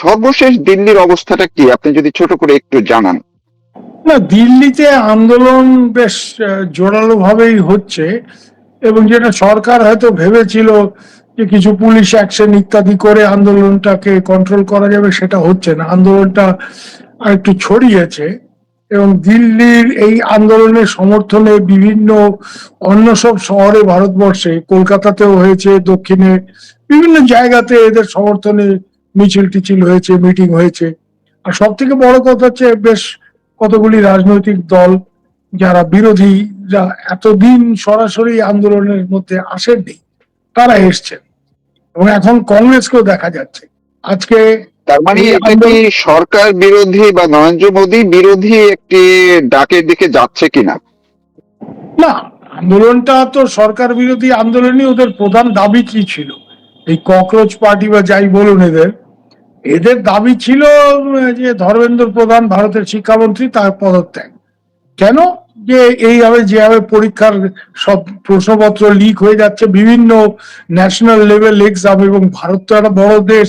সর্বশেষ দিল্লির অবস্থাটা কি, আপনি যদি ছোট করে একটু জানান। না, দিল্লিতে আন্দোলন বেশ জোরালো ভাবেই হচ্ছে, এবং যেটা সরকার হয়তো ভেবেছিল যে কিছু পুলিশ অ্যাকশন ইত্যাদি করে আন্দোলনটাকে কন্ট্রোল করা যাবে, সেটা হচ্ছে না। আন্দোলনটা আরেকটু ছড়িয়েছে, এবং দিল্লির এই আন্দোলনের সমর্থনে বিভিন্ন অন্য সব শহরে ভারতবর্ষে, কলকাতাতেও হয়েছে, দক্ষিণে বিভিন্ন জায়গাতে এদের সমর্থনে মিছিল টিছিল হয়েছে, মিটিং হয়েছে। আর সব থেকে বড় কথা হচ্ছে বেশ কতগুলি রাজনৈতিক দল যারা বিরোধী, যা এতদিন সরাসরি আন্দোলনের মধ্যে আসেননি, তারা এসছেন, এবং এখন কংগ্রেসকেও দেখা যাচ্ছে আজকে তার মানে এই এটা কি আন্দোলন। সরকার বিরোধী বা নরেন্দ্র মোদী বিরোধী একটি ডাকের দিকে যাচ্ছে কিনা? না, আন্দোলনটা তো সরকার বিরোধী আন্দোলনই। ওদের প্রধান দাবি কি ছিল? এই ককরোচ পার্টি বা যাই বলুন, এদের এদের দাবি ছিল যে ধর্মেন্দ্র প্রধান, ভারতের শিক্ষামন্ত্রী, তার পদত্যাগ। কেন? যে এইভাবে যেভাবে পরীক্ষার সব প্রশ্নপত্র লিক হয়ে যাচ্ছে, বিভিন্ন ন্যাশনাল লেভেল এক্সাম, এবং ভারত তো একটা বড় দেশ,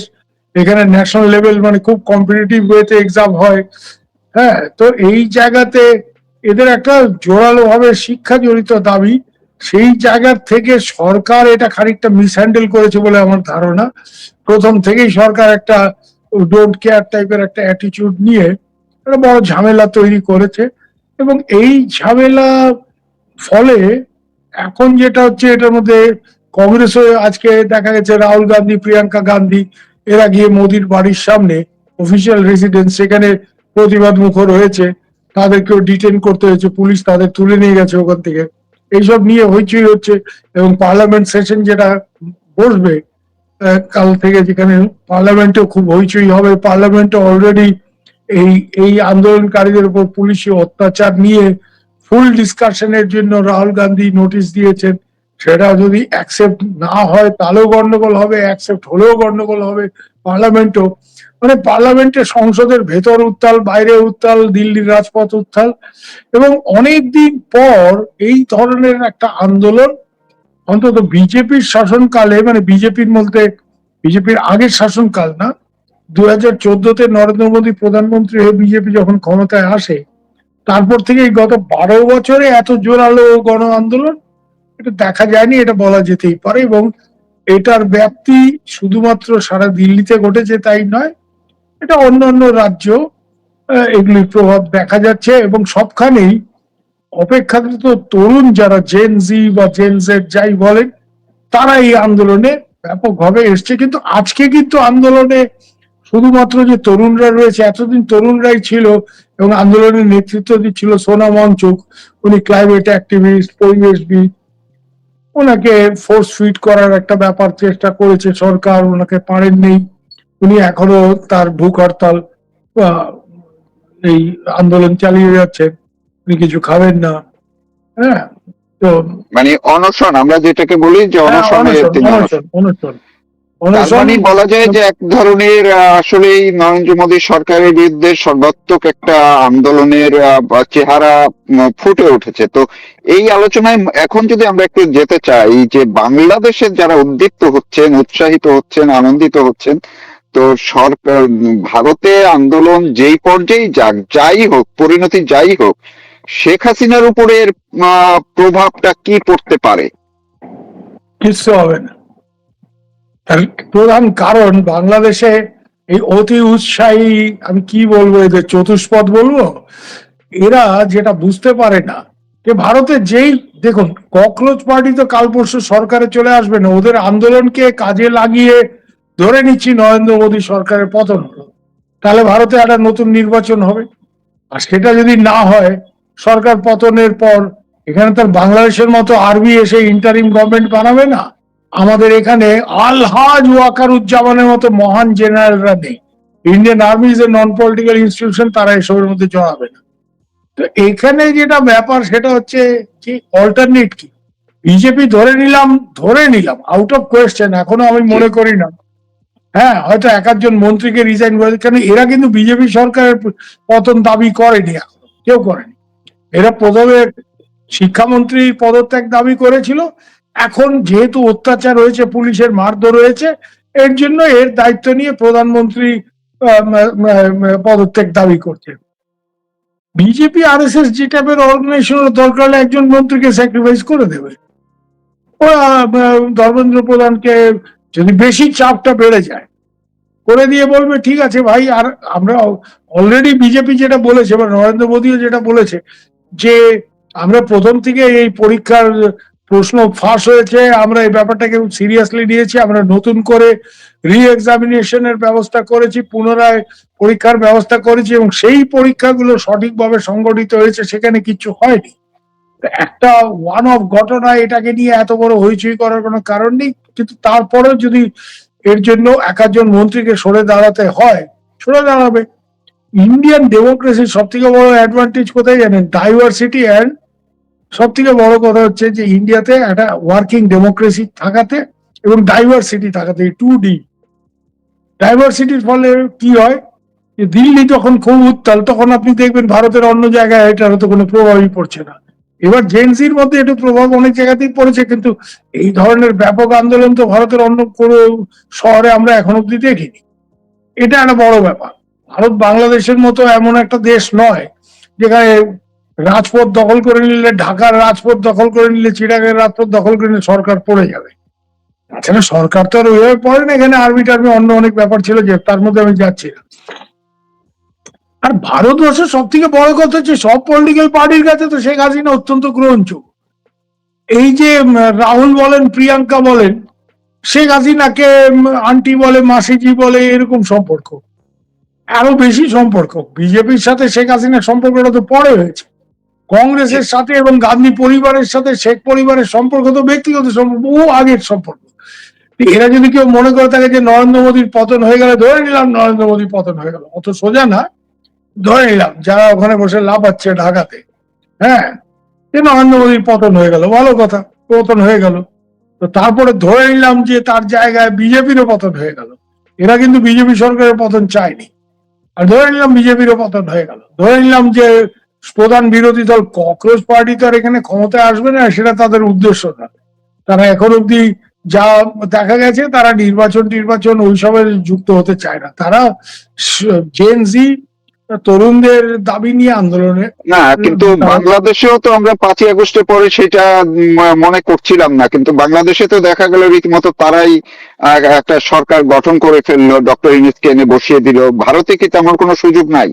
এখানে ন্যাশনাল লেভেল মানে খুব কম্পিটিটিভ ওয়েতে এক্সাম হয়। হ্যাঁ, তো এই জায়গাতে এদের একটা জোরালো ভাবে শিক্ষা জড়িত দাবি। সেই জায়গা থেকে সরকার এটা খানিকটা মিসহ্যান্ডেল করেছে বলে আমার ধারণা। প্রথম থেকেই সরকার একটা ডোন্ট কেয়ার টাইপের একটা অ্যাটিটিউড নিয়ে একটা বড় ঝামেলা তৈরি করেছে, এবং এই ঝামেলা ফলে এখন যেটা হচ্ছে, এটার মধ্যে কংগ্রেসও আজকে দেখা গেছে রাহুল গান্ধী, প্রিয়াঙ্কা গান্ধী এরা গিয়ে মোদির বাড়ির সামনে অফিসিয়াল রেসিডেন্স, সেখানে প্রতিবাদ মুখর হয়েছে। তাদেরকেও ডিটেন করতে হয়েছে, পুলিশ তাদের তুলে নিয়ে গেছে ওখান থেকে। এইসব নিয়ে হইচই হচ্ছে, এবং পার্লামেন্ট সেশন যেটা বসবে কাল থেকে, যেখানে পার্লামেন্টেও খুব হইচই হবে। পার্লামেন্টে অলরেডি এই এই আন্দোলনকারীদের উপর পুলিশি অত্যাচার নিয়ে ফুল ডিসকাশনের জন্য রাহুল গান্ধী নোটিশ দিয়েছেন। সেটা যদি অ্যাকসেপ্ট না হয় তাহলেও গন্ডগোল হবে, অ্যাকসেপ্ট হলেও গন্ডগোল হবে পার্লামেন্টও। মানে পার্লামেন্টে, সংসদের ভেতর উত্তাল, বাইরে উত্তাল, দিল্লির রাজপথ উত্তাল। এবং অনেক দিন পর এই ধরনের একটা আন্দোলন, অন্তত বিজেপির শাসনকালে, মানে বিজেপির বলতে বিজেপির আগের শাসনকাল না, 2014-তে নরেন্দ্র মোদী প্রধানমন্ত্রী হয়ে বিজেপি যখন ক্ষমতায় আসে, তারপর থেকে এই গত 12 বছরে এত জোরালো গণ আন্দোলন এটা দেখা যায়নি, এটা বলা যেতেই পারে। এবং এটার ব্যাপ্তি শুধুমাত্র সারা দিল্লিতে ঘটেছে তাই নয়, এটা অন্যান্য রাজ্য এগুলির প্রভাব দেখা যাচ্ছে। এবং সবখানেই অপেক্ষাকৃত তরুণ যারা জেন জি বা জেন জেড যাই বলেন, তারা এই আন্দোলনে ব্যাপকভাবে এসছে। কিন্তু আজকে কিন্তু আন্দোলনে শুধুমাত্র যে তরুণরা রয়েছে, এতদিন তরুণরাই ছিল, এবং আন্দোলনের নেতৃত্ব দিচ্ছিল সোনাম ওয়াংচুক। উনি ক্লাইমেট অ্যাক্টিভিস্ট, পরিবেশবিদ। ওনাকে ফোর্স ফিট করার একটা ব্যাপার চেষ্টা করেছে সরকার, ওনাকে পারেননি। উনি এখনো তার ভুক হরতাল, আহ, এই আন্দোলন চালিয়ে যাচ্ছেন। উনি কিছু খাবেন না। হ্যাঁ, তো মানে অনশন, আমরা যেটাকে বলি যে হ্যাঁ, অনশনে অনশন তিনি অনশন অনশন। অনশন তার অনশন। মানে বলা যায় যে এক ধরনের আসলেই নরেন্দ্র মোদী সরকারের বিরুদ্ধে সর্বাত্মক একটা আন্দোলনের চেহারা ফুটে উঠেছে। তো এই আলোচনায় এখন যদি আমরা একটু যেতে চাই যে বাংলাদেশের যারা উদ্দীপ্ত হচ্ছেন, উৎসাহিত হচ্ছেন, আনন্দিত হচ্ছেন, তো সরকার, ভারতে আন্দোলন যেই পর্যায়ে যাক, যাই হোক পরিণতি যাই হোক, শেখ হাসিনার উপরের প্রভাবটা কি পড়তে পারে? কিচ্ছু হবে না। তার প্রধান কারণ বাংলাদেশে এই অতি উৎসাহী, আমি কি বলবো, এদের চতুষ্পদ বলবো, এরা যেটা বুঝতে পারে না যে ভারতে যেই, দেখুন, ককরোচ পার্টি তো কাল পরশু সরকারে চলে আসবে না। ওদের আন্দোলনকে কাজে লাগিয়ে ধরে নিচ্ছি নরেন্দ্র মোদী সরকারের পতন হলো, তাহলে ভারতে একটা নতুন নির্বাচন হবে। আর সেটা যদি না হয়, সরকার পতনের পর এখানে তার বাংলাদেশের মতো আরবি এসে ইন্টারিম গভর্নমেন্ট বানাবে না। আমাদের এখানে আলহাজ ওয়াকারুজ্জামানের মতো মহান জেনারেলরা নেই। Indian army is a non political institution, তারা এসবের মধ্যে জড়াবে না। তো এখানে যেটা ব্যাপার সেটা হচ্ছে যে অল্টারনেট কি। বিজেপি ধরে নিলাম আউট অফ কোয়েশ্চেন, এখনো আমি জি। মনে করি না। হ্যাঁ, হয়তো এক একজন মন্ত্রীকে রিজাইন করে, কেন এরা কিন্তু বিজেপি সরকারের পতন দাবি করেনি, এখনো কেউ করেনি। এরা প্রথমে শিক্ষামন্ত্রী পদত্যাগ দাবি করেছিল, এখন যেহেতু অত্যাচার হয়েছে, পুলিশের মারধর হয়েছে, এর জন্য এর দায়িত্ব নিয়ে প্রধানমন্ত্রী পদত্যাগ দাবি করছে। বিজেপি RSS যে টাইপের অর্গানাইজেশনের দরকার হলে একজন মন্ত্রীকে স্যাক্রিফাইস করে দেবে। ওরা ধর্মেন্দ্র প্রধানকে যদি বেশি চাপটা বেড়ে যায় করে দিয়ে বলবে ঠিক আছে ভাই, আর আমরা অলরেডি বিজেপি যেটা বলেছে বা নরেন্দ্র মোদীও যেটা বলেছে যে আমরা প্রথম থেকে এই পরীক্ষার প্রশ্ন ফাঁস হয়েছে, আমরা এই ব্যাপারটাকে সিরিয়াসলি নিয়েছি, আমরা নতুন করে রি এক্সামিনেশনের ব্যবস্থা করেছি, পুনরায় পরীক্ষার ব্যবস্থা করেছি এবং সেই পরীক্ষাগুলো সঠিকভাবে সংগঠিত হয়েছে, সেখানে কিছু হয়নি। একটা ওয়ান অফ ঘটনা, এটাকে নিয়ে এত বড় হইচই করার কোনো কারণ নেই। কিন্তু তারপরেও যদি এর জন্য একজন মন্ত্রীকে সরে দাঁড়াতে হয়, সরে দাঁড়াবে। ইন্ডিয়ান ডেমোক্রেসির সব থেকে বড় অ্যাডভান্টেজ কোথায় জানেন? ডাইভার্সিটি। অ্যান্ড সব থেকে বড় কথা হচ্ছে যে ইন্ডিয়াতে একটা ওয়ার্কিং ডেমোক্রেসি থাকাতে এবং ডাইভার্সিটি থাকাতে, 2D ডাইভার্সিটির ফলে কি হয়, যে দিল্লি যখন খুব উত্তাল তখন আপনি দেখবেন ভারতের অন্য জায়গায় এটার তো কোনো প্রভাবই পড়ছে না। এবার জেনজির মধ্যে একটু প্রভাব অনেক জায়গাতেই পড়েছে, কিন্তু এই ধরনের ব্যাপক আন্দোলন তো ভারতের অন্য কোনো শহরে আমরা এখন অব্দি দেখিনি। এটা একটা বড় ব্যাপার। ভারত বাংলাদেশের মতো এমন একটা দেশ নয় যেখানে রাজপথ দখল করে নিলে, ঢাকার রাজপথ দখল করে নিলে, চিড়াগের রাজপথ দখল করে নিলে সরকার পড়ে যাবে। তাছাড়া সরকার তো আর ওইভাবে পড়ে না, এখানে আর্মি টার্মি অন্য অনেক ব্যাপার ছিল যে তার মধ্যে আমি যাচ্ছি না। আর ভারতবর্ষের সব থেকে বড় কথা হচ্ছে সব পলিটিক্যাল পার্টির কাছে তো শেখ হাসিনা অত্যন্ত গ্রহণযোগ্য। এই যে রাহুল বলেন, প্রিয়াঙ্কা বলেন, শেখ হাসিনাকে আন্টি বলে, মাসিজি বলে, এরকম সম্পর্ক, আরো বেশি সম্পর্ক। বিজেপির সাথে শেখ হাসিনার সম্পর্কটা তো পরে হয়েছে, কংগ্রেসের সাথে এবং গান্ধী পরিবারের সাথে শেখ পরিবারের সম্পর্ক তো ব্যক্তিগত সম্পর্ক, বহু আগের সম্পর্ক। এরা যদি কেউ মনে করে থাকে যে নরেন্দ্র মোদীর পতন হয়ে গেলে, ধরে নিলাম নরেন্দ্র মোদীর পতন হয়ে গেল, অত সোজা না, ধরে নিলাম যারা ওখানে বসে লাফাচ্ছে ঢাকাতে, হ্যাঁ, যে নরেন্দ্র মোদীর পতন হয়ে গেল, ভালো কথা, পতন হয়ে গেল। তো তারপরে ধরে নিলাম যে তার জায়গায় বিজেপিরও পতন হয়ে গেল। এরা কিন্তু বিজেপি সরকারের পতন চায়নি। আর ধরে নিলাম বিজেপিরও পতন হয়ে গেল, ধরে নিলাম যে প্রধান বিরোধী দল ককরোচ পার্টি তো আর এখানে ক্ষমতায় আসবে না, সেটা তাদের উদ্দেশ্য না। তারা এখন অব্দি যা দেখা গেছে, তারা নির্বাচন ওইসবে যুক্ত হতে চায় না। তারা জেনজি তরুণদের দাবি নিয়ে আন্দোলনে। না, কিন্তু বাংলাদেশেও তো আমরা 5ই আগস্টের পরে সেটা মনে করছিলাম না, কিন্তু বাংলাদেশে তো দেখা গেল রীতিমতো তারাই একটা সরকার গঠন করে ফেললো, ডক্টর ইউনূসকে এনে বসিয়ে দিল। ভারতে কি তেমন কোনো সুযোগ নাই?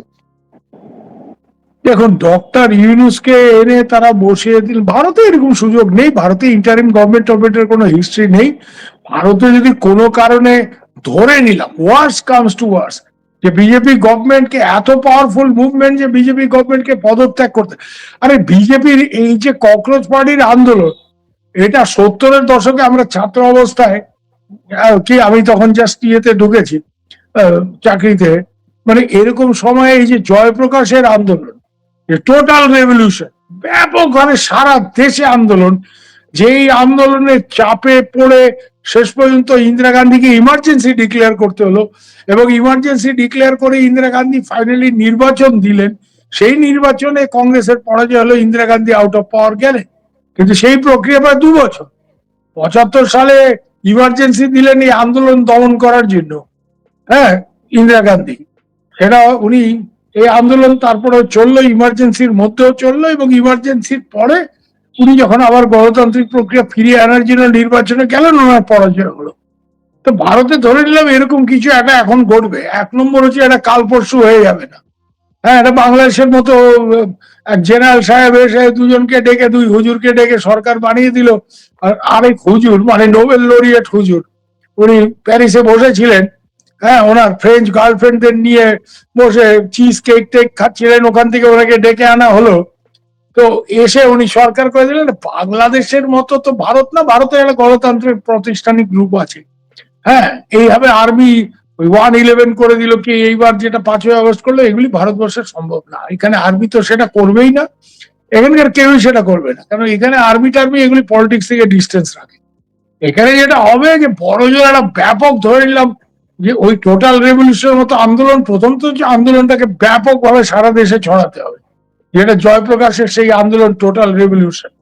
দেখুন, ডক্টর ইউনূসকে এনে তারা বসিয়ে দিল, ভারতে এরকম সুযোগ নেই। ভারতে ইন্টারিম গভর্নমেন্টের কোনো হিস্ট্রি নেই। ভারতে যদি কোনো কারণে ধরে নিলাম ওয়ার্স কামস টু ওয়ার্স, যে বিজেপি গভর্নমেন্টকে এত পাওয়ারফুল মুভমেন্ট যে বিজেপি গভর্নমেন্টকে পদত্যাগ করতে, আরে বিজেপির এই যে ককরোচ পার্টির আন্দোলন, এটা 70-এর দশকে আমরা ছাত্র অবস্থায়, কি আমি তখন জাস্ট ইয়েতে ঢুকেছি, চাকরিতে, মানে এরকম সময়ে এই যে জয়প্রকাশের আন্দোলন, টোটাল রেভলিউশন, ব্যাপকভাবে সারা দেশে আন্দোলন, যেই আন্দোলনের চাপে পড়ে শেষ পর্যন্ত ইন্দিরা গান্ধীকে ইমার্জেন্সি ডিক্লেয়ার করতে হলো এবং ইমার্জেন্সি ডিক্লেয়ার করে ইন্দিরা গান্ধী ফাইনালি নির্বাচন দিলেন। সেই নির্বাচনে কংগ্রেসের পরাজয় হলো, Indira Gandhi out of power গেলেন। কিন্তু সেই প্রক্রিয়া প্রায় 2 বছর। 75 সালে ইমার্জেন্সি দিলেন এই আন্দোলন দমন করার জন্য, হ্যাঁ, ইন্দিরা গান্ধী। সেটা উনি, এই আন্দোলন তারপরে চললো, ইমার্জেন্সির মধ্যেও চললো এবং ইমার্জেন্সির পরে উনি যখন আবার গণতান্ত্রিক প্রক্রিয়া ফিরিয়ে আনার জন্য নির্বাচনে গেলেন, ওনার পরাজয় হলো। তো ভারতে ধরে নিলাম এরকম কিছু একটা এখন ঘটবে। 1 নম্বর হচ্ছে এটা কাল পরশু হয়ে যাবে না। হ্যাঁ, এটা বাংলাদেশের মতো এক জেনারেল সাহেব এসে দুজনকে ডেকে, 2 হুজুরকে ডেকে সরকার বানিয়ে দিল। আর আরেক হুজুর, মানে নোবেল লরিয়েট হুজুর, উনি প্যারিসে বসেছিলেন, হ্যাঁ, ওনার ফ্রেঞ্চ গার্লফ্রেন্ডদের নিয়ে বসে চিজ কেক টেক খাচ্ছিলেন, ওখান থেকে ওনাকে ডেকে আনা হলো। তো এসে উনি সরকার করে দিলেন। বাংলাদেশের মতো তো ভারত না, ভারতে একটা গণতান্ত্রিক প্রাতিষ্ঠানিক গ্রুপ আছে, হ্যাঁ, এইভাবে আর্মি 1-11 করে দিল কি এইবার, যেটা 5ই আগস্ট করলো, এগুলি ভারতবর্ষের সম্ভব না। এখানে আর্মি তো সেটা করবেই না, এখানকার কেউই সেটা করবে না, কারণ এখানে আর্মি টার্মি এগুলি পলিটিক্স থেকে ডিস্টেন্স রাখে। এখানে যেটা হবে যে বড় জোর একটা ব্যাপক, ধরে নিলাম যে ওই টোটাল রেভলিউশনের মতো আন্দোলন, প্রথম তো যে আন্দোলনটাকে ব্যাপকভাবে সারা দেশে ছড়াতে হবে, যেটা জয়প্রকাশের সেই আন্দোলন টোটাল রেভলিউশন,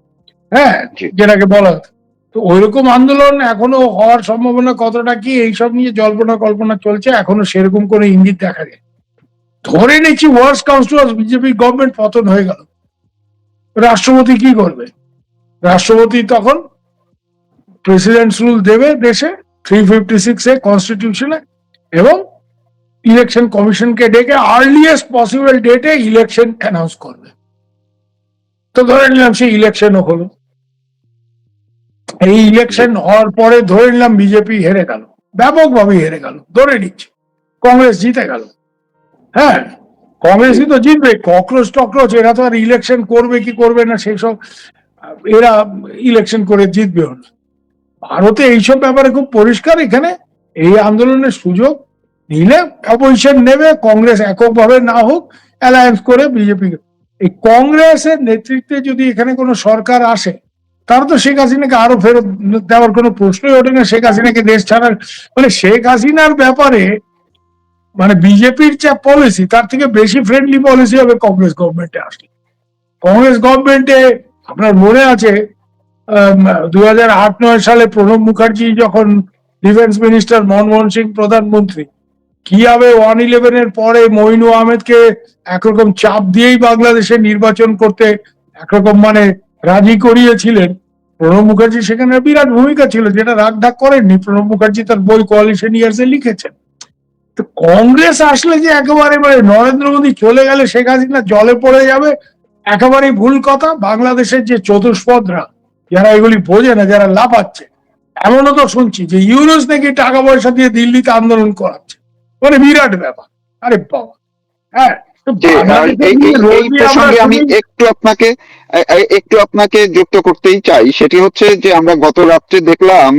হ্যাঁ, জি। যেটাকে বলা হতো। তো তো ওইরকম আন্দোলন এখনো হওয়ার সম্ভাবনা কতটা কি এইসব নিয়ে জল্পনা কল্পনা চলছে, এখনো সেরকম কোনো ইঙ্গিত দেখা যায়। ধরে নিচ্ছি ওয়ার্স কাউন্স টু ওয়ার্স, বিজেপি গভর্নমেন্ট পতন হয়ে গেল, রাষ্ট্রপতি কি করবে? রাষ্ট্রপতি তখন প্রেসিডেন্ট রুল দেবে দেশে 356 কনস্টিটিউশনে, এবং ইলেকশন কমিশনকে ডেকে আর্লিয়েস্ট পসিবল ডেটে ইলেকশন অ্যানাউন্স করবে। তো ধরে নিলাম সেই ইলেকশনও হলো, এই ইলেকশন হওয়ার পরে ধরে নিলাম বিজেপি হেরে গেল, ব্যাপকভাবে হেরে গেল, ধরে নিচ্ছি কংগ্রেস জিতে গেল। হ্যাঁ, কংগ্রেসই তো জিতবে, ককরোচ টকরোচ এরা তো আর ইলেকশন করবে কি করবে না সেই সব, এরা ইলেকশন করে জিতবেও না। ভারতে এইসব ব্যাপারে খুব পরিষ্কার, এখানে এই আন্দোলনের সুযোগ নিলে অপোজিশন নেবে, কংগ্রেস এককভাবে না হোক অ্যালায়েন্স করে বিজেপি। এই কংগ্রেসের নেতৃত্বে যদি এখানে কোনো সরকার আসে, তারা তো শেখ হাসিনাকে আরো ফেরত দেওয়ার কোনো প্রশ্নই ওঠে না, শেখ হাসিনাকে দেশ ছাড়ার, মানে শেখ হাসিনার ব্যাপারে মানে বিজেপির যা পলিসি তার থেকে বেশি ফ্রেন্ডলি পলিসি হবে কংগ্রেস গভর্নমেন্টে আসলে। কংগ্রেস গভর্নমেন্টে আপনার মনে আছে 2008-9 সালে প্রণব মুখার্জি যখন ডিফেন্স মিনিস্টার, মনমোহন সিং প্রধানমন্ত্রী, কিভাবে 111-এর পরে মইনু আহমেদকে একরকম চাপ দিয়েই বাংলাদেশে নির্বাচন করতে একরকম মানে রাজি করিয়েছিলেন। প্রণব মুখার্জি সেখানে বিরাট ভূমিকা ছিল, যেটা রাগ ঢাক করেননি। প্রণব মুখার্জি তার বই কোয়ালিশন ইয়ার্সে লিখেছেন। তো কংগ্রেস আসলে যে একেবারে মানে নরেন্দ্র মোদী চলে গেলে শেখ হাসিনা জলে পড়ে যাবে, একেবারেই ভুল কথা। বাংলাদেশের যে চতুষ্পদরা, যারা এগুলি বোঝে না, যারা লাফাচ্ছে, এমনও তো শুনছি যে ইউনুস নাকি টাকা পয়সা দিয়ে দিল্লিতে আন্দোলন করাচ্ছে, মানে বিরাট ব্যাপার। আরে বাবা, হ্যাঁ। যে এই প্রসঙ্গে আমি একটু আপনাকে যুক্ত করতেই চাই, সেটি হচ্ছে যে আমরা গত রাত্রে দেখলাম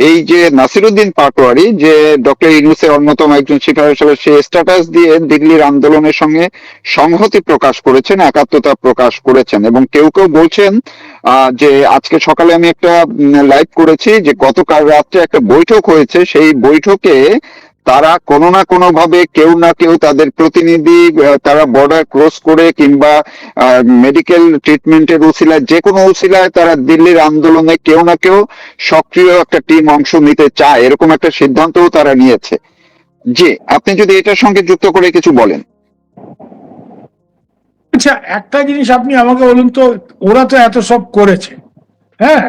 এই যে নাসিরুদ্দিন পাটোয়ারি, যে ডক্টর ইউনূসের অন্যতম একজন সিপাহী হিসেবে, সে স্ট্যাটাস দিয়ে দিল্লির আন্দোলনের সঙ্গে সংহতি প্রকাশ করেছেন, একাত্মতা প্রকাশ করেছেন। এবং কেউ কেউ বলছেন যে আজকে সকালে আমি একটা লাইভ করেছি যে গতকাল রাত্রে একটা বৈঠক হয়েছে, সেই বৈঠকে তারা কোনো না কোনো ভাবে কেউ না কেউ তাদের প্রতিনিধি, তারা বর্ডার ক্রস করে কিংবা মেডিকেল ট্রিটমেন্টের উসিলায়, যে কোনো উসিলায় তারা দিল্লির আন্দোলনে কেউ না কেউ সক্রিয় একটা টিম অংশ নিতে চায়, এরকম একটা সিদ্ধান্তও তারা নিয়েছে। জি, আপনি যদি এটার সঙ্গে যুক্ত করে কিছু বলেন। আচ্ছা, একটা জিনিস আপনি আমাকে বলুন তো, ওরা তো এত সব করেছে, হ্যাঁ,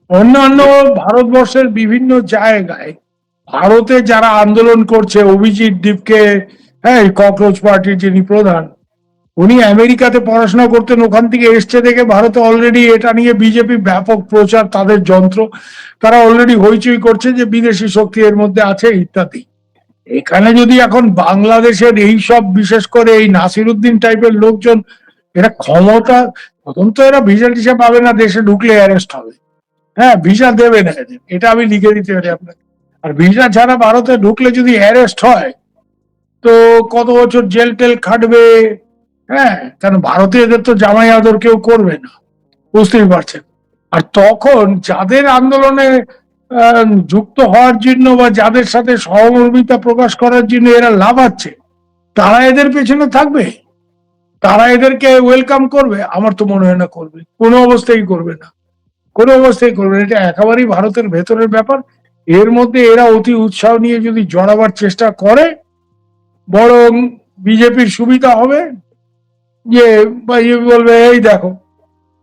অন্যান্য ভারতবর্ষের বিভিন্ন জায়গায় ভারতে যারা আন্দোলন করছে, অভিজিৎ দীপকে, হ্যাঁ, ককরোচ পার্টির যিনি প্রধান, উনি আমেরিকাতে পড়াশোনা করতেন, ওখান থেকে এসছে দেখে ভারতে অলরেডি এটা নিয়ে বিজেপি ব্যাপক প্রচার, তাদের যন্ত্র, তারা অলরেডি হইচই করছে যে বিদেশি শক্তি এর মধ্যে আছে ইত্যাদি। এখানে যদি এখন বাংলাদেশের এই সব, বিশেষ করে এই নাসিরুদ্দিন টাইপের লোকজন, এরা ক্ষমতা, প্রথম তো এরা ভিসা টিসা পাবে না, দেশে ঢুকলে অ্যারেস্ট হবে, হ্যাঁ, ভিসা দেবে না এদের, এটা আমি লিখে দিতে পারি আপনাকে। আর ভিসা ছাড়া ভারতে ঢুকলে যদি অ্যারেস্ট হয়, তো কত বছর জেল টেল খাটবে, হ্যাঁ, কারণ ভারতে এদের তো জামাই আদর কেউ করবে না, বুঝতেই পারছেন। আর তখন যাদের আন্দোলনে যুক্ত হওয়ার জন্য বা যাদের সাথে সহমর্মিতা প্রকাশ করার জন্য এরা লাফাচ্ছে, তারা এদের পেছনে থাকবে, তারা এদেরকে ওয়েলকাম করবে? আমার তো মনে হয় না করবে, কোনো অবস্থায় করবে না, কোনো অবস্থায় করবে না। এটা একেবারেই ভারতের ভেতরের ব্যাপার। এর মধ্যে এরা অতি উৎসাহ নিয়ে যদি জড়াবার চেষ্টা করে, বরং বিজেপির সুবিধা হবে, যে ये बोलबे এই देखो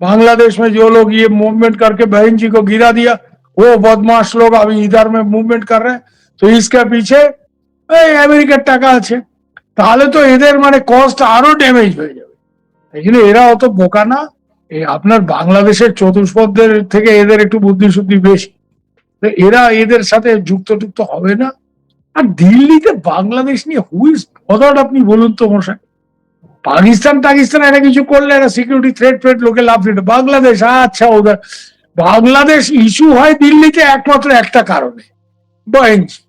बांग्लादेश में जो लोग ये मूवमेंट करके बहन जी को गिरा दिया, वो बदमाश लोग अभी इधर में मूवमेंट कर रहे हैं, तो इसके पीछे আমেরিকার টাকা আছে। তাহলে তো এদের মানে কস্ট আরো ড্যামেজ হয়ে যাবে। এই জন্য এরা অত বোকা না, আপনার বাংলাদেশের চতুষ্পদদের থেকে এদের একটু বুদ্ধি শুদ্ধি বেশি, তো এরা এদের সাথে যুক্ত হবে না। আর দিল্লিতে বাংলাদেশ নিয়ে হুইজ বদার্ড, আপনি বলুন তো মশাই। পাকিস্তান এরা কিছু করলে এরা সিকিউরিটি থ্রেট লোকে লাভ দিত, বাংলাদেশ আচ্ছা ওদের, বাংলাদেশ ইস্যু হয় দিল্লিতে একমাত্র একটা কারণে, বয়েনজি।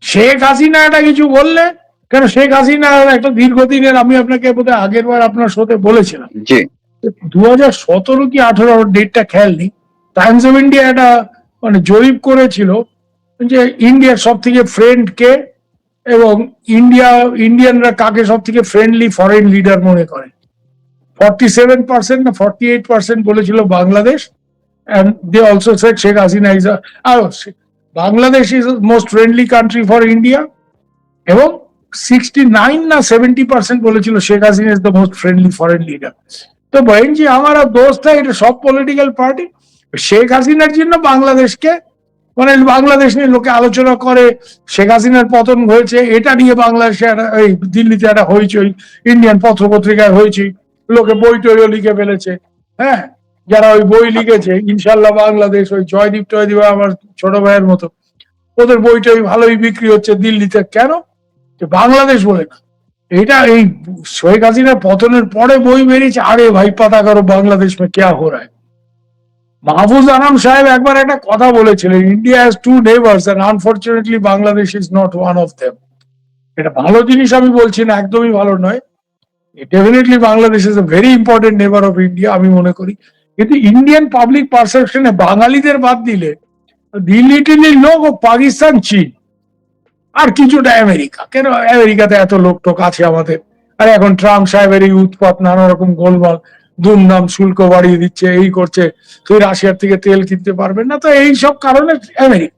শেখ হাসিনা এটা কিছু বললে, কেন শেখ হাসিনা একটা দীর্ঘদিনের, আমি আপনাকে বোধহয় আগের বার আপনার সাথে বলেছিলাম, 2017 কি 18, ডেটটা খেয়াল নেই, টাইমস অফ ইন্ডিয়া একটা মানে জরিপ করেছিল যে ইন্ডিয়ার সব থেকে ফ্রেন্ড কে, এবং ইন্ডিয়ানরা কাকে সব থেকে ফ্রেন্ডলি ফরেন লিডার মনে করে। 47% না 48% বলেছিল Bangladesh, and they also said Sheikh Hasina is Bangladesh is the most friendly country for India, এবং 69 না 70% বলেছিল Sheikh Hasina is the most friendly foreign leader. তো বহেনজি আমার দোস্ত এটা সব পলিটিক্যাল পার্টি, শেখ হাসিনার জন্য বাংলাদেশকে মানে বাংলাদেশ নিয়ে লোকে আলোচনা করে, শেখ হাসিনার পতন হয়েছে এটা নিয়ে বাংলাদেশে এই দিল্লিতে একটা হইচই, ইন্ডিয়ান পত্র পত্রিকায় হয়েছে, লোকে বই টইও লিখে ফেলেছে। হ্যাঁ, যারা ওই বই লিখেছে ইনশাল্লাহ বাংলাদেশ, ওই জয়দীপ টয়দীপ আমার ছোট ভাইয়ের মতো, ওদের বইটাই ভালোই বিক্রি হচ্ছে দিল্লিতে। কেন? বাংলাদেশ বলে না, এটা এই শেখ হাসিনার পতনের পরে বই বেরিয়েছে, আরে ভাই পাতা করো বাংলাদেশ মে ক্যা হো রা হ্যায়। মাহফুজ আনাম সাহেব একবার একটা কথা বলেছিলেন, India has two neighbours and unfortunately Bangladesh is not one of them. এটা ভালো জিনিস আমি বলছি না, একদমই ভালো নয়, definitely Bangladesh is a very important neighbour of India আমি মনে করি। কিন্তু ইন্ডিয়ান পাবলিক পারসেপশনে বাঙালিদের বাদ দিলে দিল্লি টিল্লি লোক ও পাকিস্তান, চীন আর কিছুটা আমেরিকা। কেন আমেরিকাতে এত লোক টোক আছে আমাদের, আর এখন ট্রাম্প সাহেবের এই উৎপাত, নানা রকম গোলমাল, দুমদাম শুল্ক বাড়িয়ে দিচ্ছে, এই করছে, তুই রাশিয়ার থেকে তেল কিনতে পারবেন না, তো এই সব কারণে আমেরিকা,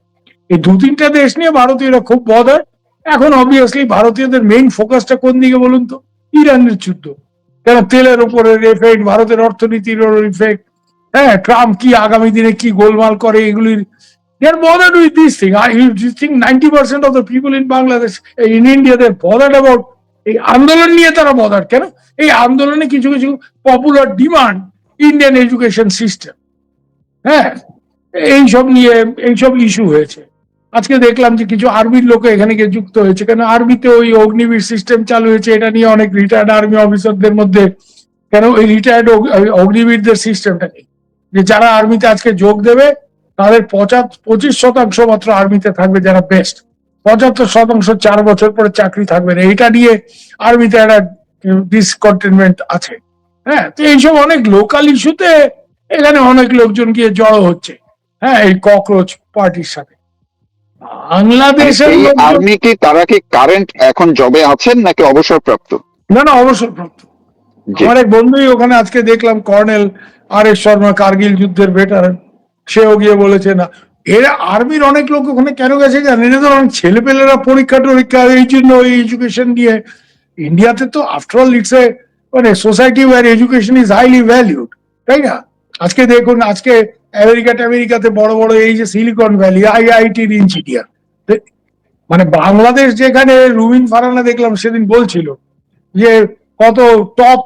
এই দু তিনটা দেশ নিয়ে ভারতীয়রা খুব বদ হয়। এখন অবভিয়াসলি ভারতীয়দের মেইন ফোকাসটা কোন দিকে বলুন তো? ইরানের যুদ্ধ। কেন? তেলের উপরে এফেক্ট, ভারতের অর্থনীতির ইফেক্ট, হ্যাঁ, ট্রাম্প কি আগামী দিনে কি গোলমাল করে, এগুলির they're bothered with this thing. You think 90% of the people in Bangladesh, in India, they're bothered about এই আন্দোলন নিয়ে তারা বদার কেন? এই আন্দোলনে কিছু কিছু popular demand, Indian education system, হ্যাঁ, এইসব নিয়ে এইসব ইস্যু হয়েছে। আজকে দেখলাম যে কিছু আর্মির লোক এখানে গিয়ে যুক্ত হয়েছে, কেন আর্মিতে ওই অগ্নিবীর সিস্টেম চালু হয়েছে, এটা নিয়ে অনেক রিটায়ার্ড আর্মি অফিসারদের মধ্যে, কেন ওই রিটায়ার্ড অগ্নিবীরদের সিস্টেমটা নেই, যে যারা আর্মিতে আজকে যোগ দেবে তাদের 25% মাত্র আর্মিতে থাকবে যারা বেস্ট, 75% 4 বছর পরে চাকরি থাকবে না। এইটা নিয়ে আর্মিতে একটা ডিসকন্টেনমেন্ট আছে। হ্যাঁ, তো এইসব অনেক লোকাল ইস্যুতে এখানে অনেক লোকজন গিয়ে জড়ো হচ্ছে, হ্যাঁ, এই ককরোচ পার্টির সাথে। বাংলাদেশের এই লোকজন, আর্মি কি তারা কি কারেন্ট এখন জবে আছেন নাকি অবসরপ্রাপ্ত? না না, অবসরপ্রাপ্ত। জি। আমার এক বন্ধুই ওখানে আজকে দেখলাম, কর্নেল আর এস শর্মা, কার্গিল যুদ্ধের ভেটারেন, সেও গিয়ে বলেছে না। এরা আর্মির অনেক লোক ওখানে কেন গেছে জানেন? এদের অনেক ছেলেপেলেরা পরীক্ষা টরীক্ষা, এই জন্য ওই এডুকেশন নিয়ে। ইন্ডিয়াতে তো আফটারঅল ইটস এ মানে society where education is highly valued, তাই না? আজকে দেখুন, আজকে আমেরিকাতে বড় বড় এই যে সিলিকন ভ্যালি, আইআইটির ইঞ্জিনিয়ার, মানে বাংলাদেশ যেখানে রুবিন ফারানা দেখলাম সেদিন বলছিল যে কত টপ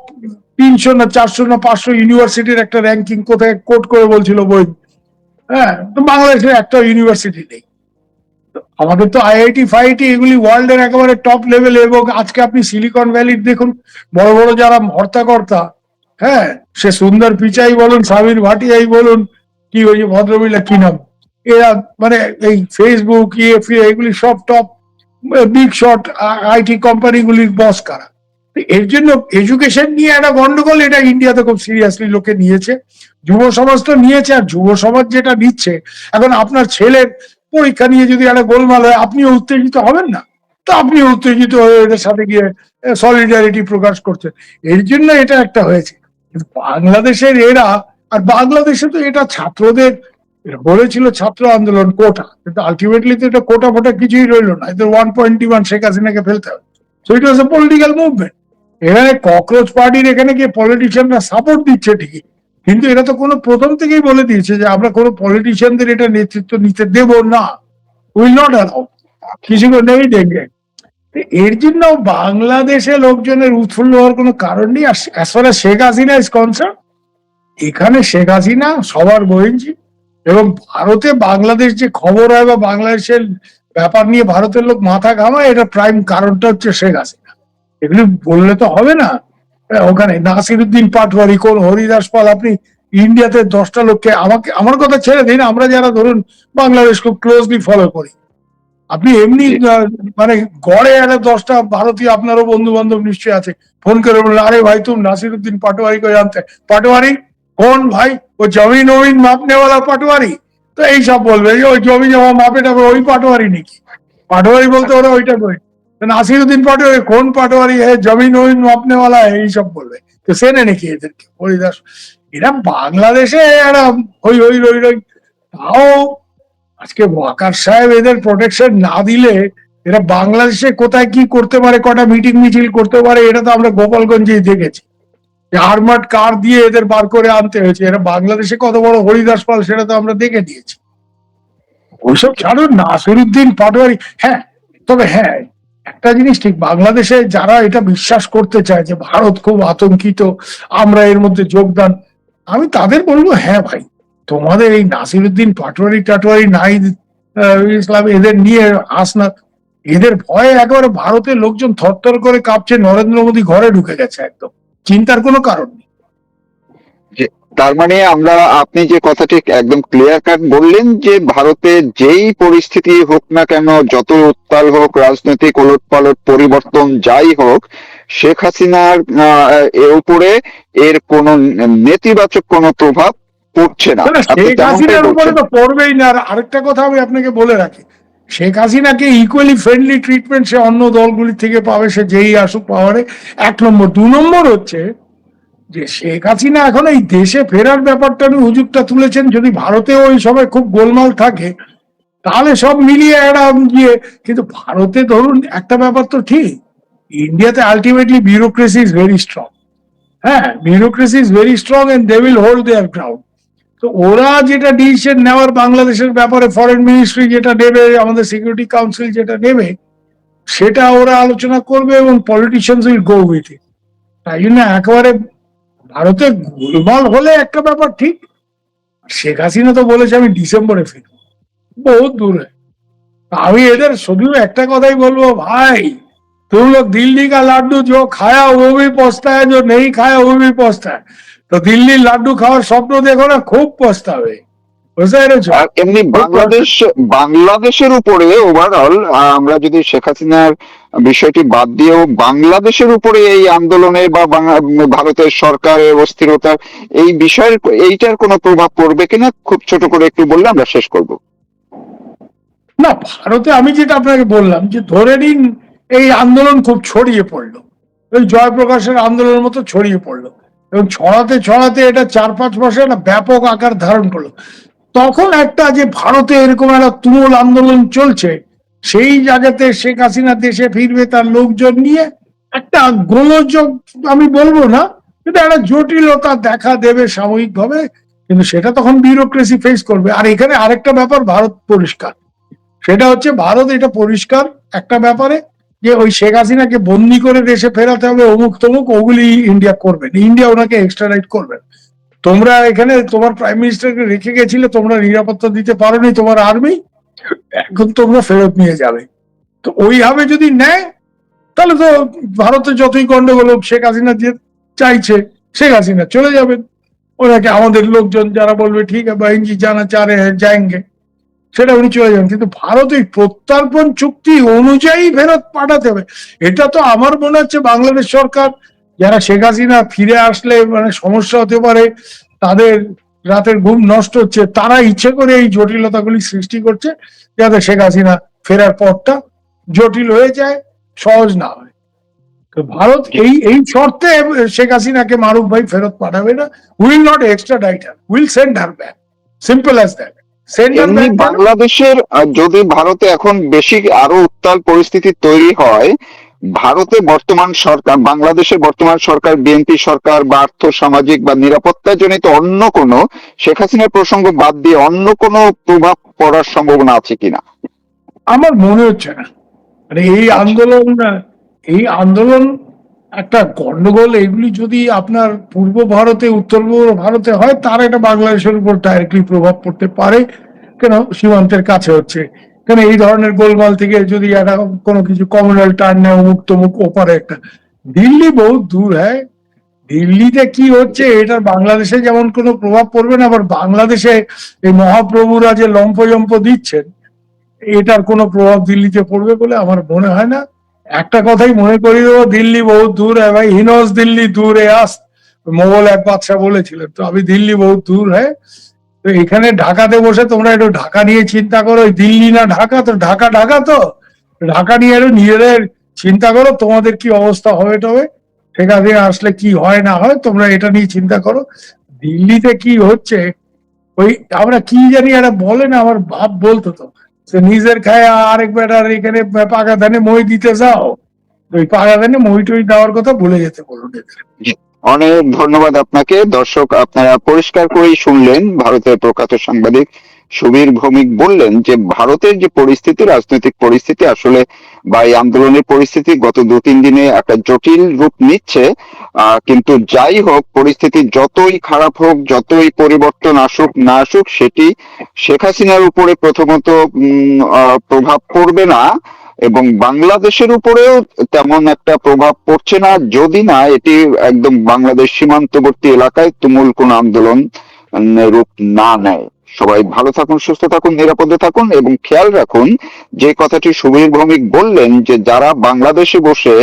300 না 400 না 500 ইউনিভার্সিটির একটা র্যাঙ্কিং কোথায় কোট করে বলছিল বই। হ্যাঁ, তো বাংলাদেশের একটা ইউনিভার্সিটি নেই। আমাদের তো আইআইটি ফাইআইটি এগুলি ওয়ার্ল্ড এর একেবারে টপ লেভেলে। এবং আজকে আপনি সিলিকন ভ্যালির দেখুন বড় বড় যারা হর্তাকর্তা, হ্যাঁ, সে সুন্দর পিচাই বলুন, সাবির ভাটিয়াই বলুন, কি ওই যে ভদ্রমহিলা কি নাম, এরা মানে এই ফেসবুক, এগুলি সব টপ বিগ শট আইটি কোম্পানিগুলির বস কারা। এর জন্য এডুকেশন নিয়ে একটা গন্ডগোল, এটা ইন্ডিয়াতে খুব সিরিয়াসলি লোকে নিয়েছে, যুব সমাজ তো নিয়েছে। আর যুব সমাজ যেটা নিচ্ছে, এখন আপনার ছেলের পরীক্ষা নিয়ে যদি একটা গোলমাল হয়, আপনিও উত্তেজিত হবেন না? তো আপনিও উত্তেজিত হয়ে এদের সাথে গিয়ে সলিডারিটি প্রকাশ করছেন, এর জন্য এটা একটা হয়েছে। কিন্তু বাংলাদেশের এরা, আর বাংলাদেশে তো এটা ছাত্রদের বলেছিল ছাত্র আন্দোলন কোটা, কিন্তু আলটিমেটলি তো এটা কোটা ফোটা কিছুই রইলো না, এদের 1.1 শেখ হাসিনাকে ফেলতে হবে। So it was a political movement. এখানে ককরোচ পার্টির এখানে গিয়ে পলিটিশিয়ানরা সাপোর্ট দিচ্ছে ঠিকই, কিন্তু এরা তো কোনো প্রথম থেকেই বলে দিয়েছে যে আমরা কোনো পলিটিশিয়ানদের এটা নেতৃত্ব নিতে দেব না, উইল নট অ্যালাউ, কিছু নেই দেখবে। এর জন্য বাংলাদেশে লোকজনের উৎফুল্ল হওয়ার কোনো কারণ নেই। আর as far as Sheikh Hasina is concerned, এখানে শেখ হাসিনা সবার বহিঞ্জি, এবং ভারতে বাংলাদেশ যে খবর হয় বা বাংলাদেশের ব্যাপার নিয়ে ভারতের লোক মাথা ঘামায়, এটা প্রাইম কারণটা হচ্ছে শেখ হাসিনা। এগুলি বললে তো হবে না। ওখানে নাসিরুদ্দিন পাটোয়ারি, কোন হরিদাস পাল, আপনি ইন্ডিয়াতে 10টা লোককে, আমার কথা ছেড়ে দিন, আমরা যারা ধরুন বাংলাদেশ খুব ক্লোজলি ফলো করি, আপনি এমনি মানে গড়ে একটা 10টা ভারতীয়, আপনারও বন্ধু বান্ধব নিশ্চয়ই আছে, ফোন করে বললেন আরে ভাই তুম নাসিরুদ্দিন পাটোয়ারি को जानते हैं? পাটোয়ারি কোন ভাই? ও জমি নবীন মাপনে वाला পাটোয়ারি। তো এইসব বলবে যে ওই জমি জমা মাপে টাপে ওই পাটোয়ারি নাকি? পাটোয়ারি বলতে ওরা ওইটা করে। নাসিরুদ্দিন পাটোয়ারি কোন পাটোয়ারি? হ্যাঁ, জমি নবীন মাপনে वाला এইসব বলবে। তো সেনে নাকি এদেরকে হরিদাস? এরা বাংলাদেশে এরা হই হই রই রই, তাও আজকে ওয়াকার সাহেব এদের প্রোটেকশন না দিলে এরা বাংলাদেশে কোথায় কি করতে পারে, কটা মিটিং মিছিল করতে পারে, এটা তো আমরা গোপালগঞ্জেই দেখেছি। আর্মার্ড কার দিয়ে এদের বার করে আনতে হয়েছে। এরা বাংলাদেশে কত বড় হরিদাস পাল সেটা তো আমরা দেখে দিয়েছি। ওইসব ছাড়ুন, নাসিরুদ্দিন পাটোয়ারি। হ্যাঁ, তবে হ্যাঁ, একটা জিনিস ঠিক, বাংলাদেশে যারা এটা বিশ্বাস করতে চায় যে ভারত খুব আতঙ্কিত, আমরা এর মধ্যে যোগদান, আমি তাদের বলবো হ্যাঁ ভাই, তোমাদের এই নাসিরুদ্দিন পাটোয়ারি টাটোয়ারি নাহিদ ইসলাম এদের নিয়ে না, এদের ভয়ে একেবারে ভারতের লোকজন থরথর করে কাঁপছে, নরেন্দ্র মোদী ঘরে ঢুকে গেছে, একদম চিন্তার কোনো কারণ নেই। যে তার মানে আমরা, আপনি যে কথাটি একদম ক্লিয়ার কাট বললেন যে ভারতে যেই পরিস্থিতি হোক না কেন, যত উত্তাল হোক, রাজনৈতিক ওলটপালট পরিবর্তন যাই হোক, শেখ হাসিনার এর উপরে এর কোনো নেতিবাচক কোনো প্রভাব পড়ছে না, না, আপনি শেখ তেমনটাই হাসিনার উপরে বলছেন। তো পড়বেই না। আর আরেকটা কথা আমি আপনাকে বলে রাখি, শেখ হাসিনাকে ইকুয়ালি ফ্রেন্ডলি ট্রিটমেন্ট সে অন্য দলগুলি থেকে পাবে, সে যেই আসুক পাওয়ারে। 1 নম্বর। 2 নম্বর হচ্ছে যে শেখ হাসিনা এখন এই দেশে ফেরার ব্যাপারটা নিয়ে হুজুগটা তুলেছেন। যদি ভারতেও ওই সময় খুব গোলমাল থাকে তাহলে সব মিলিয়ে একটা গিয়ে, কিন্তু ভারতে ধরুন একটা ব্যাপার তো ঠিক, ইন্ডিয়াতে ultimately bureaucracy is very strong. হ্যাঁ, bureaucracy is very strong and they will hold their ground. তো ওরা যেটা ডিসিশন নেওয়ার বাংলাদেশের ব্যাপারে, ফরেন মিনিস্ট্রি যেটা নেবে, আমাদের সিকিউরিটি কাউন্সিল যেটা নেবে, সেটা ওরা আলোচনা করবে এবং politicians will go with it. তাই জন্য একেবারে ভারতে গোলমাল হলে একটা ব্যাপার ঠিক, শেখ হাসিনা তো বলেছে আমি ডিসেম্বরে ফিরবো, বহুত দূরে। আমি এদের শুধু একটা কথাই বলবো, ভাই तुम लोग दिल्ली का लाडू जो खाया वो भी पछता है, जो नहीं खाया वो भी पछता है। তো দিল্লি লাড্ডু খাওয়ার স্বপ্ন দেখো না, খুব পস্তাবে, বুঝতে পেরেছো? আর এমনি বাংলাদেশের উপরে ওভারঅল, আমরা যদি শেখ হাসিনার বিষয়টি বাদ দিয়েও বাংলাদেশের উপরে এই আন্দোলনের বা ভারতের সরকারের অস্থিরতার এই বিষয়ের, এইটার কোনো প্রভাব পড়বে কিনা খুব ছোট করে একটু বললে আমরা শেষ করব। না, ভারতে আমি যেটা আপনাকে বললাম যে ধরে নিন এই আন্দোলন খুব ছড়িয়ে পড়লো, ওই জয়প্রকাশের আন্দোলনের মতো ছড়িয়ে পড়লো, এবং ছড়াতে ছড়াতে এটা 4-5 মাসে একটা ব্যাপক আকার ধারণ করলো। তখন একটা যে ভারতে এরকম একটা তুমুল আন্দোলন চলছে, সেই জায়গাতে শেখ হাসিনা দেশে ফিরবে তার লোকজন নিয়ে, একটা গোলযোগ আমি বলবো না, কিন্তু একটা জটিলতা দেখা দেবে সাময়িকভাবে, কিন্তু সেটা তখন ব্যুরোক্রেসি ফেস করবে। আর এখানে আরেকটা ব্যাপার ভারত পরিষ্কার, সেটা হচ্ছে ভারত এটা পরিষ্কার একটা ব্যাপারে, যে ওই শেখ হাসিনাকে বন্দি করে দেশে ফেরাতে হবে অমুক তমুক, ওগুলি ইন্ডিয়া করবে, ইন্ডিয়া ওনাকে এক্সট্রাডাইট করবে। তোমরা এখানে তোমার প্রাইম মিনিস্টারকে রেখে গেছিলে, তোমরা নিরাপত্তা দিতে পারোনি তোমার আর্মি, এখন তোমরা ফেরত নিয়ে যাবে। তো ওইভাবে যদি নেয় তাহলে তো ভারতে যতই গন্ডগোল হোক, শেখ হাসিনা যে চাইছে শেখ হাসিনা চলে যাবেন, ওনাকে আমাদের লোকজন যারা বলবে ঠিক আছে বাহিনী জানা চারে যায়গে, সেটা উনি চলে যাবেন। কিন্তু ভারত এই প্রত্যর্পণ চুক্তি অনুযায়ী ফেরত পাঠাতে হবে। এটা তো আমার মনে হচ্ছে বাংলাদেশ সরকার, যারা শেখ হাসিনা ফিরে আসলে মানে সমস্যা হতে পারে, তাদের রাতের ঘুম নষ্ট হচ্ছে, তারা ইচ্ছে করে এই জটিলতাগুলি সৃষ্টি করছে যাতে শেখ হাসিনা ফেরার পথটা জটিল হয়ে যায়, সহজ না হয়। তো ভারত এই এই শর্তে শেখ হাসিনাকে মারুফ ভাই ফেরত পাঠাবে না, will not extradite her, will send her back, simple as that. Send her এমনি ব্যাক। বাংলাদেশের যদি ভারতে এখন বেশি আরো উত্তাল পরিস্থিতি তৈরি হয়, ভারতে বর্তমান সরকার, বাংলাদেশের বর্তমান সরকার, বিএনপি সরকার বা আর্থ সামাজিক বা নিরাপত্তা জনিত অন্য কোনো, শেখ হাসিনার প্রসঙ্গ বাদ দিয়ে অন্য কোনো প্রভাব পড়ার সম্ভাবনা আছে কিনা? আমার মনে হচ্ছে না। মানে এই আন্দোলন একটা গন্ডগোল, এগুলি যদি আপনার পূর্ব ভারতে উত্তর পূর্ব ভারতে হয়, তার একটা বাংলাদেশের উপর ডাইরেক্টলি প্রভাব পড়তে পারে, কেন সীমান্তের কাছে হচ্ছে, কেন এই ধরনের গোলমাল থেকে যদি একটা কোনো কিছু কমিউনাল টার্ন নেয় অমুক তমুক ওপারে একটা। দিল্লি বহুত দূর হ্যাঁ, দিল্লিতে কি হচ্ছে এটার বাংলাদেশে যেমন কোনো প্রভাব পড়বে না, আবার বাংলাদেশে এই মহাপ্রভুরা যে লম্ফজম্প দিচ্ছেন, এটার কোনো প্রভাব দিল্লিতে পড়বে বলে আমার মনে হয় না। একটা কথাই মনে করিয়ে দেবো, দিল্লি বহুত দূর হ্যাঁ ভাই, হিনস দিল্লি দূরে আস, মোগল এক বাদশাহ বলেছিলেন। তো আমি দিল্লি বহুত দূর হ্যাঁ, তো এখানে ঢাকাতে বসে তোমরা একটু ঢাকা নিয়ে চিন্তা করো, দিল্লি না ঢাকা, তো ঢাকা ঢাকা, তো ঢাকা নিয়ে একটু নিজেদের চিন্তা করো তোমাদের কি অবস্থা হবে টবে, শেখ হাসিনা আসলে কি হয় না হয়, তোমরা এটা নিয়ে চিন্তা করো। দিল্লিতে কি হচ্ছে, ওই আমরা কি জানি একটা বলে না, আমার বাপ বলতো তো, সে নিজের খায় আরেক বেটার এখানে পাকা ধানে মই দিতে যাও, ওই পাকা ধানে মই টই দেওয়ার কথা ভুলে যেতে বলুন এদের। জি, অনেক ধন্যবাদ আপনাকে। দর্শক, আপনারা পরিষ্কার করেই শুনলেন, ভারতের প্রখ্যাত সাংবাদিক সুবীর ভৌমিক বললেন যে ভারতের যে পরিস্থিতি, রাজনৈতিক পরিস্থিতি আসলে বা এই আন্দোলনের পরিস্থিতি গত 2-3 দিনে একটা জটিল রূপ নিচ্ছে। কিন্তু যাই হোক, পরিস্থিতি যতই খারাপ হোক, যতই পরিবর্তন আসুক না আসুক, সেটি শেখ হাসিনার উপরে প্রথমত প্রভাব পড়বে না, এবং বাংলাদেশের উপরেও তেমন একটা প্রভাব পড়ছে না, যদি না এটি একদম বাংলাদেশ সীমান্তবর্তী এলাকায় তুমুল কোন আন্দোলন রূপ না নেয়। সবাই ভালো থাকুন, সুস্থ থাকুন, নিরাপদে থাকুন, এবং খেয়াল রাখুন যে কথাটি সুবীর ভৌমিক বললেন যে যারা বাংলাদেশে বসে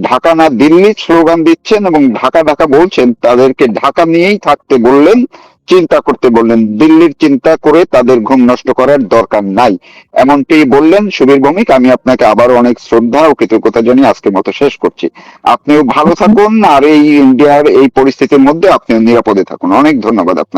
ঢাকা না দিল্লি স্লোগান দিচ্ছেন এবং ঢাকা ঢাকা বলছেন, তাদেরকে ঢাকা নিয়েই থাকতে বললেন, চিন্তা করতে বললেন। দিল্লির চিন্তা করে তাদের ঘুম নষ্ট করার দরকার নাই, এমনটি বললেন সুবীর ভৌমিক। আমি আপনাকে আবারও অনেক শ্রদ্ধা ও কৃতজ্ঞতা জানিয়ে আজকের মতো শেষ করছি। আপনিও ভালো থাকুন, আর এই ইন্ডিয়ার এই পরিস্থিতির মধ্যে আপনিও নিরাপদে থাকুন। অনেক ধন্যবাদ আপনাকে।